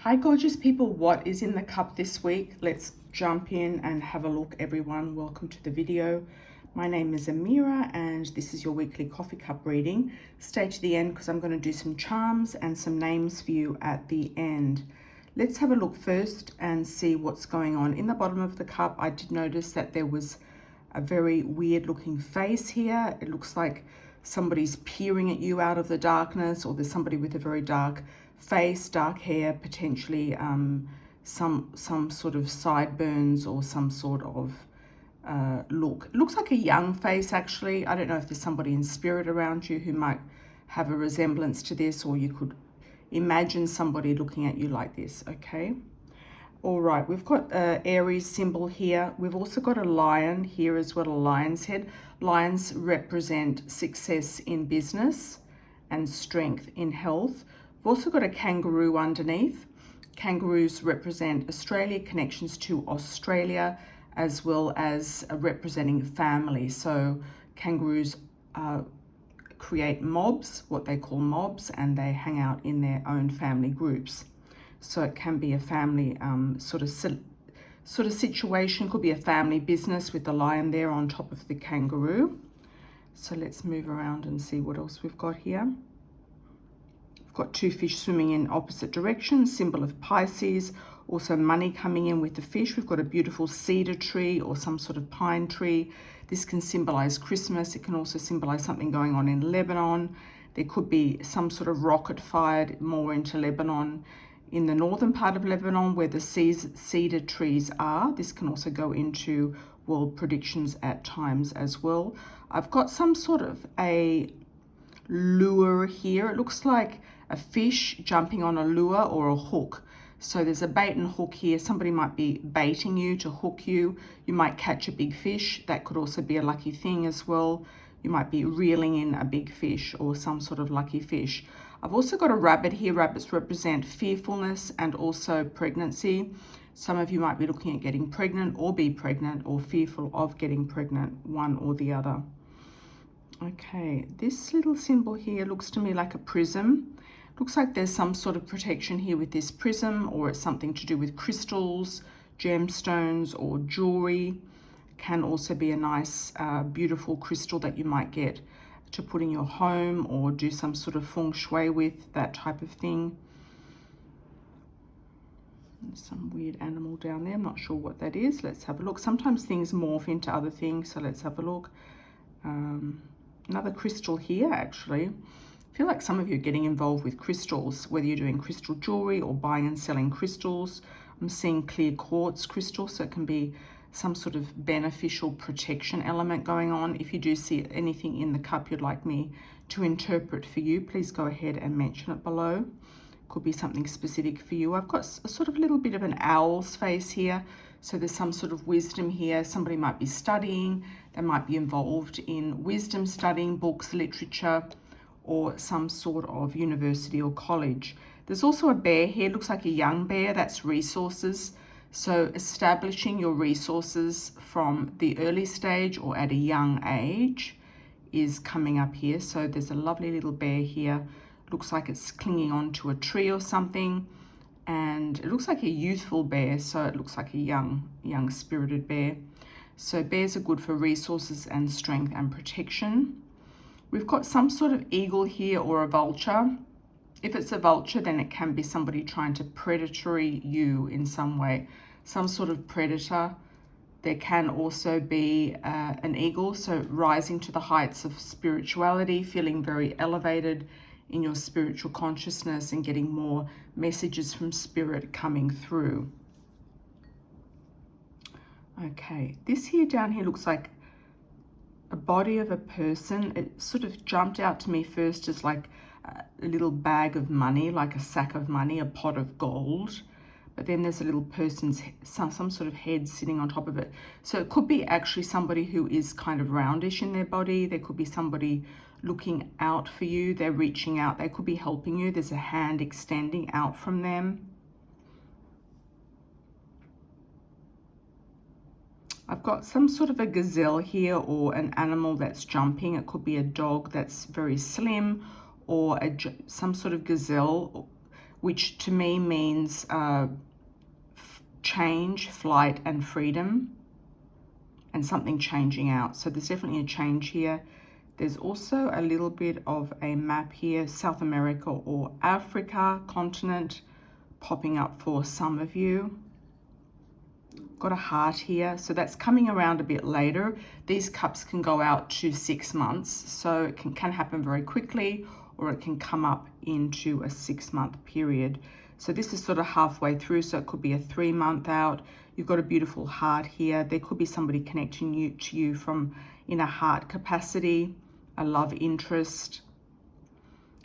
Hi gorgeous people, what is in the cup this week? Let's jump in and have a look everyone. Welcome to the video. My name is Amira and this is your weekly coffee cup reading. Stay to the end because I'm going to do some charms and some names for you at the end. Let's have a look first and see what's going on. In the bottom of the cup, I did notice that there was a very weird looking face here. It looks like somebody's peering at you out of the darkness, or there's somebody with a very dark face, dark hair, potentially some sort of sideburns or some sort of look. It looks like a young face actually. I don't know if there's somebody in spirit around you who might have a resemblance to this, or you could imagine somebody looking at you like this, okay? All right, we've got Aries symbol here. We've also got a lion here as well, a lion's head. Lions represent success in business and strength in health. We've also got a kangaroo underneath. Kangaroos represent Australia, connections to Australia, as well as representing family. So kangaroos create mobs, what they call mobs, and they hang out in their own family groups. So it can be a family sort of situation. Could be a family business with the lion there on top of the kangaroo. So let's move around and see what else we've got here. We've got two fish swimming in opposite directions, symbol of Pisces. Also money coming in with the fish. We've got a beautiful cedar tree or some sort of pine tree. This can symbolize Christmas. It can also symbolize something going on in Lebanon. There could be some sort of rocket fired more into Lebanon. In the northern part of Lebanon where the cedar trees are. This can also go into world predictions at times as well. I've got some sort of a lure here. It looks like a fish jumping on a lure or a hook. So there's a bait and hook here. Somebody might be baiting you to hook you. You might catch a big fish. That could also be a lucky thing as well. You might be reeling in a big fish or some sort of lucky fish. I've also got a rabbit here. Rabbits represent fearfulness and also pregnancy. Some of you might be looking at getting pregnant or be pregnant or fearful of getting pregnant, one or the other. Okay, this little symbol here looks to me like a prism. Looks like there's some sort of protection here with this prism, or it's something to do with crystals, gemstones, or jewelry. Can also be a nice, beautiful crystal that you might get to put in your home or do some sort of feng shui with, that type of thing. There's some weird animal down there. I'm not sure what that is. Let's have a look. Sometimes things morph into other things, so let's have a look. Another crystal here, actually. I feel like some of you are getting involved with crystals, whether you're doing crystal jewelry or buying and selling crystals. I'm seeing clear quartz crystal, so it can be some sort of beneficial protection element going on. If you do see anything in the cup you'd like me to interpret for you, please go ahead and mention it below. Could be something specific for you. I've got a sort of little bit of an owl's face here. So there's some sort of wisdom here. Somebody might be studying. They might be involved in wisdom studying, books, literature, or some sort of university or college. There's also a bear here. Looks like a young bear. That's resources. So establishing your resources from the early stage or at a young age is coming up here. So there's a lovely little bear here. Looks like it's clinging onto a tree or something. And it looks like a youthful bear. So it looks like a young spirited bear. So bears are good for resources and strength and protection. We've got some sort of eagle here or a vulture. If it's a vulture, then it can be somebody trying to predatory you in some way. Some sort of predator. There can also be an eagle, so rising to the heights of spirituality, feeling very elevated in your spiritual consciousness and getting more messages from spirit coming through. Okay, this here down here looks like a body of a person. It sort of jumped out to me first as like a little bag of money, like a sack of money, a pot of gold. But then there's a little person's, some sort of head sitting on top of it. So it could be actually somebody who is kind of roundish in their body. There could be somebody looking out for you. They're reaching out. They could be helping you. There's a hand extending out from them. I've got some sort of a gazelle here or an animal that's jumping. It could be a dog that's very slim or some sort of gazelle which to me means change, flight, and freedom, and something changing out. So there's definitely a change here. There's also a little bit of a map here, South America or Africa continent popping up for some of you. Got a heart here, so that's coming around a bit later. These cups can go out to 6 months, so it can happen very quickly, or it can come up into a 6-month period. So this is sort of halfway through, so it could be a 3-month out. You've got a beautiful heart here. There could be somebody connecting to you from in a heart capacity, a love interest.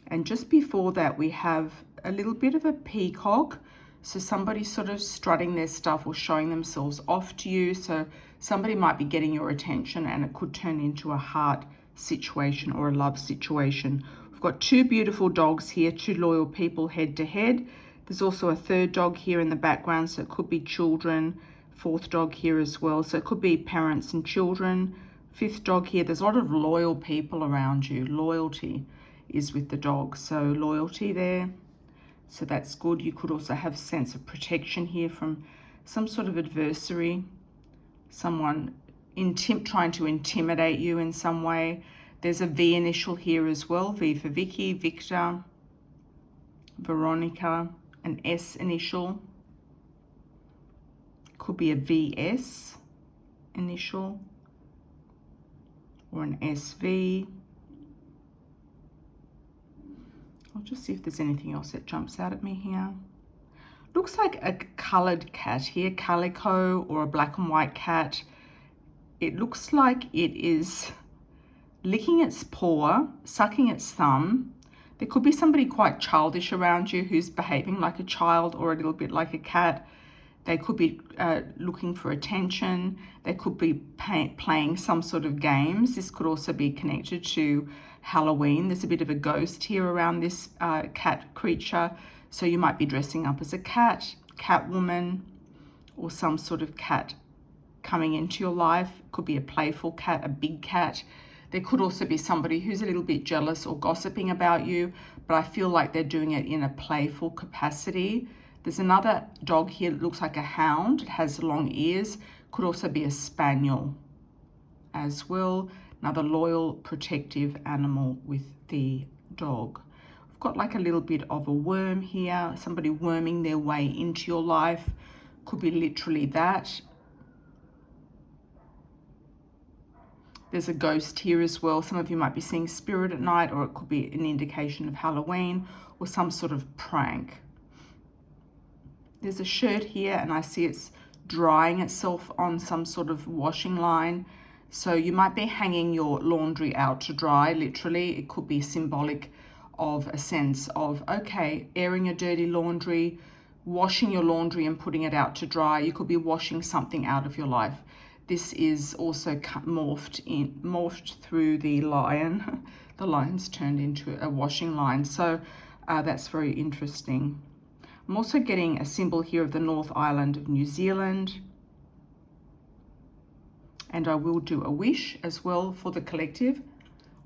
And just before that, we have a little bit of a peacock. So somebody sort of strutting their stuff or showing themselves off to you. So somebody might be getting your attention, and it could turn into a heart situation or a love situation. We've got 2 beautiful dogs here, 2 loyal people head to head. There's also a 3rd dog here in the background, so it could be children. 4th dog here as well, so it could be parents and children. 5th dog here. There's a lot of loyal people around you. Loyalty is with the dog, so loyalty there. So that's good. You could also have sense of protection here from some sort of adversary, someone trying to intimidate you in some way. There's a V initial here as well, V for Vicky, Victor, Veronica, an S initial. Could be a VS initial or an SV. I'll just see if there's anything else that jumps out at me here. Looks like a colored cat here, calico, or a black and white cat. It looks like it is licking its paw, sucking its thumb. There could be somebody quite childish around you who's behaving like a child or a little bit like a cat. They could be looking for attention. They could be playing some sort of games. This could also be connected to Halloween. There's a bit of a ghost here around this cat creature. So you might be dressing up as a cat, catwoman, or some sort of cat coming into your life. It could be a playful cat, a big cat. There could also be somebody who's a little bit jealous or gossiping about you, but I feel like they're doing it in a playful capacity. There's another dog here that looks like a hound. It has long ears. Could also be a spaniel as well. Another loyal, protective animal with the dog. We've got like a little bit of a worm here. Somebody worming their way into your life. Could be literally that. There's a ghost here as well. Some of you might be seeing spirit at night, or it could be an indication of Halloween or some sort of prank. There's a shirt here, and I see it's drying itself on some sort of washing line. So you might be hanging your laundry out to dry, literally. It could be symbolic of a sense of, okay, airing your dirty laundry, washing your laundry and putting it out to dry. You could be washing something out of your life. This is also morphed through the lion. The lion's turned into a washing line. So that's very interesting. I'm also getting a symbol here of the North Island of New Zealand. And I will do a wish as well for the collective.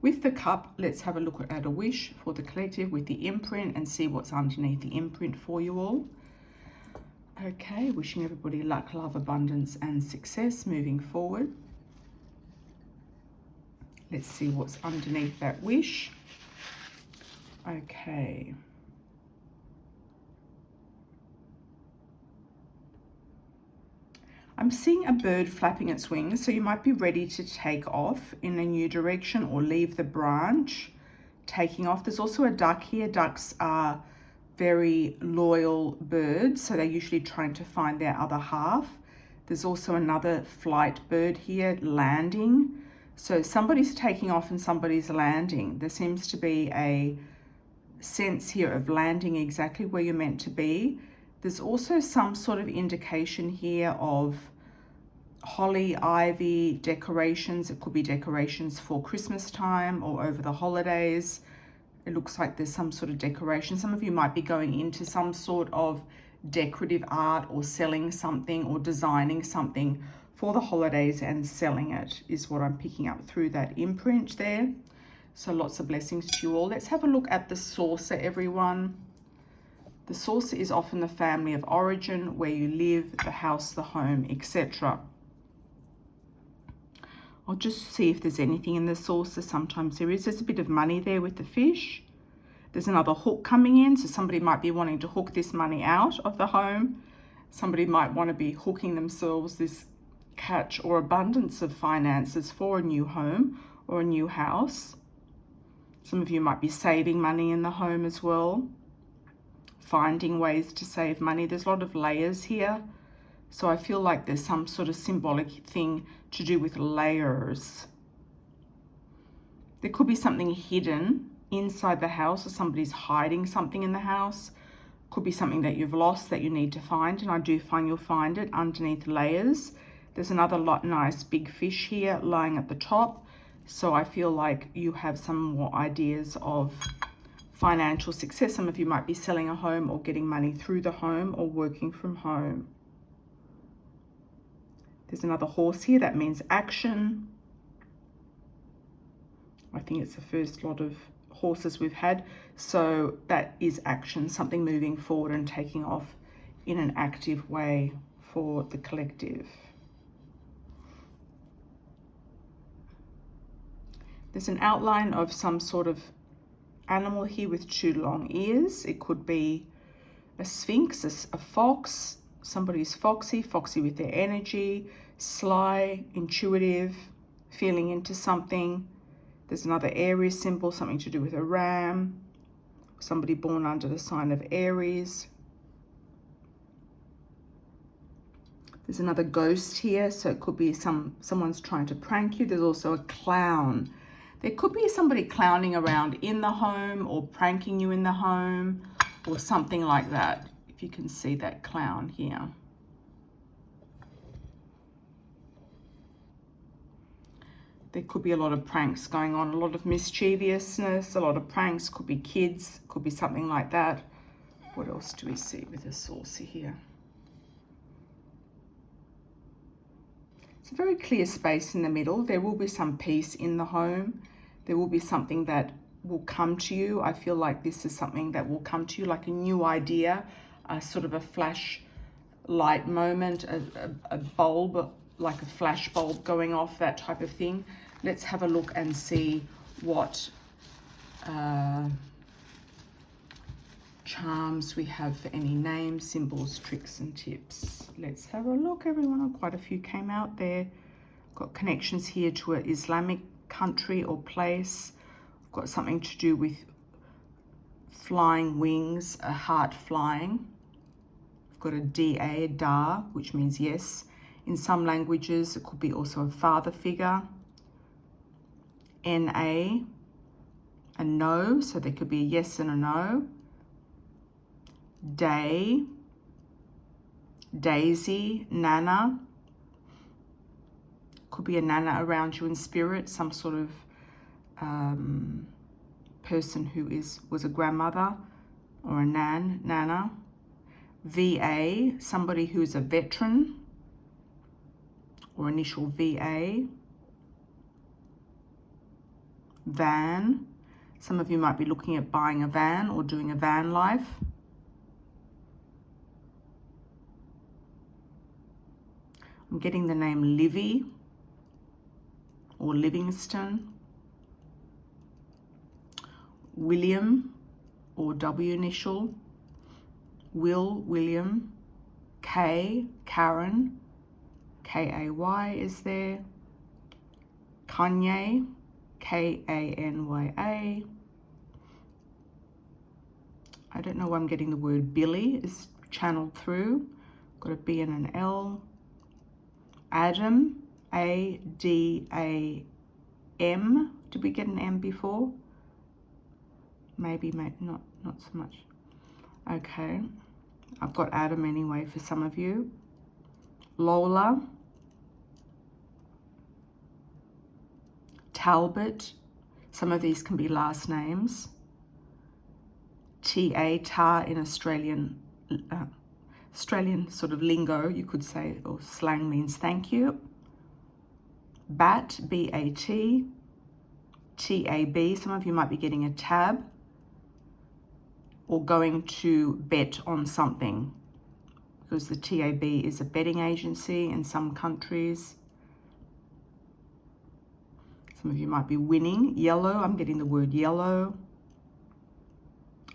With the cup, let's have a look at a wish for the collective with the imprint and see what's underneath the imprint for you all. Okay, wishing everybody luck, love, abundance, and success moving forward. Let's see what's underneath that wish. Okay. I'm seeing a bird flapping its wings, so you might be ready to take off in a new direction or leave the branch, taking off. There's also a duck here. Ducks are very loyal birds, so they're usually trying to find their other half. There's also another flight bird here, landing. So somebody's taking off and somebody's landing. There seems to be a sense here of landing exactly where you're meant to be. There's also some sort of indication here of holly, ivy, decorations. It could be decorations for Christmas time or over the holidays. It looks like there's some sort of decoration. Some of you might be going into some sort of decorative art or selling something or designing something for the holidays and selling it is what I'm picking up through that imprint there. So lots of blessings to you all. Let's have a look at the saucer, everyone. The source is often the family of origin, where you live, the house, the home, etc. I'll just see if there's anything in the saucer. Sometimes there is. There's a bit of money there with the fish. There's another hook coming in, so somebody might be wanting to hook this money out of the home. Somebody might want to be hooking themselves this catch or abundance of finances for a new home or a new house. Some of you might be saving money in the home as well, finding ways to save money. There's a lot of layers here. So I feel like there's some sort of symbolic thing to do with layers. There could be something hidden inside the house, or somebody's hiding something in the house. Could be something that you've lost that you need to find, and I do find you'll find it underneath layers. There's another nice big fish here lying at the top. So I feel like you have some more ideas of financial success. Some of you might be selling a home or getting money through the home or working from home. There's another horse here. That means action. I think it's the first lot of horses we've had. So that is action, something moving forward and taking off in an active way for the collective. There's an outline of some sort of animal here with 2 long ears. It could be a sphinx, a fox. Somebody's foxy with their energy, sly, intuitive, feeling into something. There's another Aries symbol, something to do with a ram. Somebody born under the sign of Aries. There's another ghost here, so it could be someone's trying to prank you. There's also a clown. There could be somebody clowning around in the home or pranking you in the home or something like that. If you can see that clown here. There could be a lot of pranks going on, a lot of mischievousness, a lot of pranks. Could be kids, could be something like that. What else do we see with the saucer here? It's a very clear space in the middle. There will be some peace in the home. There will be something that will come to you. I feel like this is something that will come to you, like a new idea, a sort of a flash light moment, a bulb, like a flash bulb going off, that type of thing. Let's have a look and see what charms we have for any names, symbols, tricks and tips. Let's have a look, everyone. Quite a few came out there. Got connections here to an Islamic country or place. Got something to do with flying wings, a heart flying. I've got a DA, da, which means yes. In some languages, it could be also a father figure. NA, a no, so there could be a yes and a no. Day, daisy, nana. Could be a nana around you in spirit, some sort of person who was a grandmother or a nana. VA, somebody who's a veteran or initial VA. Van, some of you might be looking at buying a van or doing a van life. I'm getting the name Livy or Livingston. William or W initial. Will, William. Kay, Karen. K-A-Y is there. Kanye, K-A-N-Y-A. I don't know why I'm getting the word Billy is channeled through. Got a B and an L. Adam, A-D-A-M. Did we get an M before? Maybe not so much. Okay, I've got Adam anyway for some of you. Lola. Talbot. Some of these can be last names. T-A, tar in Australian sort of lingo, you could say, or slang means thank you. Bat, B-A-T. T-A-B, some of you might be getting a tab. or going to bet on something, because the TAB is a betting agency in some countries. Some of you might be winning. Yellow, I'm getting the word yellow.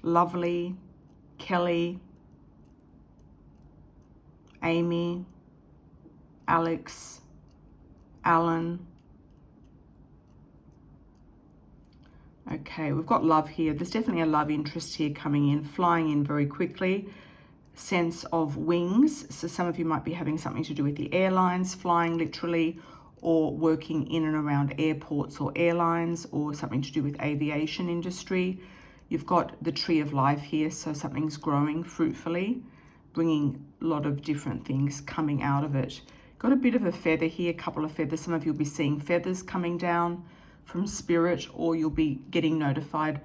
Lovely, Kelly, Amy, Alex, Alan. Okay, we've got love here. There's definitely a love interest here coming in, flying in very quickly. Sense of wings. So some of you might be having something to do with the airlines, flying literally, or working in and around airports or airlines, or something to do with aviation industry. You've got the tree of life here, so something's growing fruitfully, bringing a lot of different things coming out of it. Got a bit of a feather here, a couple of feathers. Some of you will be seeing feathers coming down from spirit, or you'll be getting notified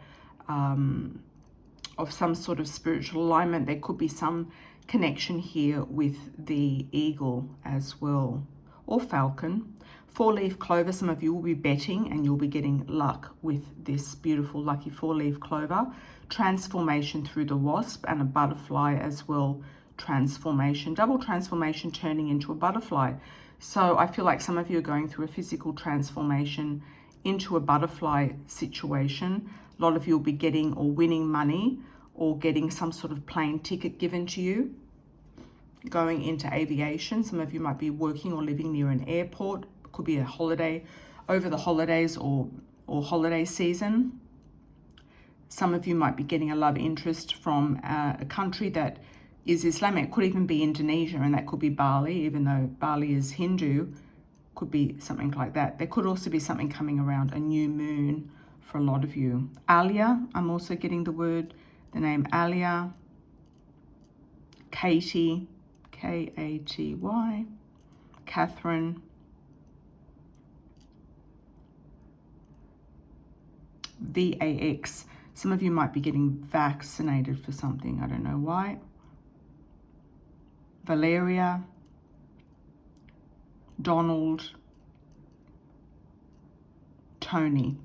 of some sort of spiritual alignment. There could be some connection here with the eagle as well, or falcon. 4-leaf clover, some of you will be betting and you'll be getting luck with this beautiful lucky 4-leaf clover. Transformation through the wasp, and a butterfly as well. Transformation, double transformation, turning into a butterfly. So I feel like some of you are going through a physical transformation into a butterfly situation. A lot of you will be getting or winning money, or getting some sort of plane ticket given to you, going into aviation. Some of you might be working or living near an airport. Could be a holiday, over the holidays or holiday season. Some of you might be getting a love interest from a country that is Islamic. It could even be Indonesia, and that could be Bali, even though Bali is Hindu. Could be something like that. There could also be something coming around a new moon for a lot of you. Alia, I'm also getting the name Alia. Katie, K-A-T-Y. Catherine. VAX. Some of you might be getting vaccinated for something. I don't know why. Valeria. Donald. Tony.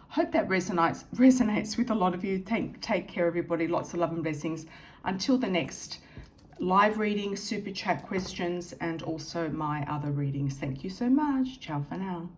Hope that resonates with a lot of you. Take care, everybody. Lots of love and blessings. Until the next live reading, super chat questions, and also my other readings. Thank you so much. Ciao for now.